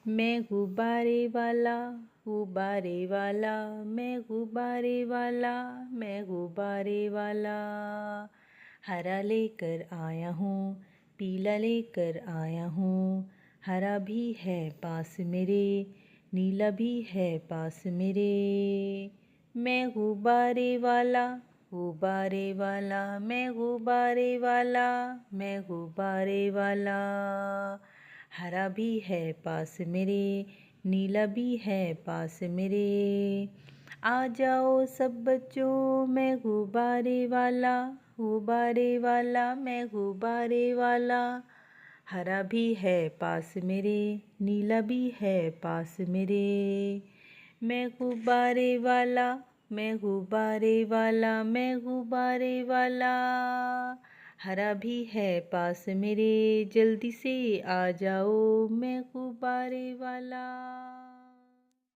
मैं गुब्बारे वाला, गुब्बारे वाला, मैं गुब्बारे वाला, मैं गुब्बारे वाला। हरा लेकर आया हूँ, पीला लेकर आया हूँ। हरा भी है पास मेरे, नीला भी है पास मेरे। मैं गुब्बारे वाला, गुब्बारे वाला, मैं गुब्बारे वाला, मैं गुब्बारे वाला। हरा भी है पास मेरे, नीला भी है पास मेरे। आ जाओ सब बच्चों, मैं गुब्बारे वाला, गुब्बारे वाला, मैं गुब्बारे वाला। हरा भी है पास मेरे, नीला भी है पास मेरे। मैं गुब्बारे वाला, मैं गुब्बारे वाला, मैं गुब्बारे वाला। हरा भी है पास मेरे, जल्दी से आ जाओ, मैं गुब्बारे वाला।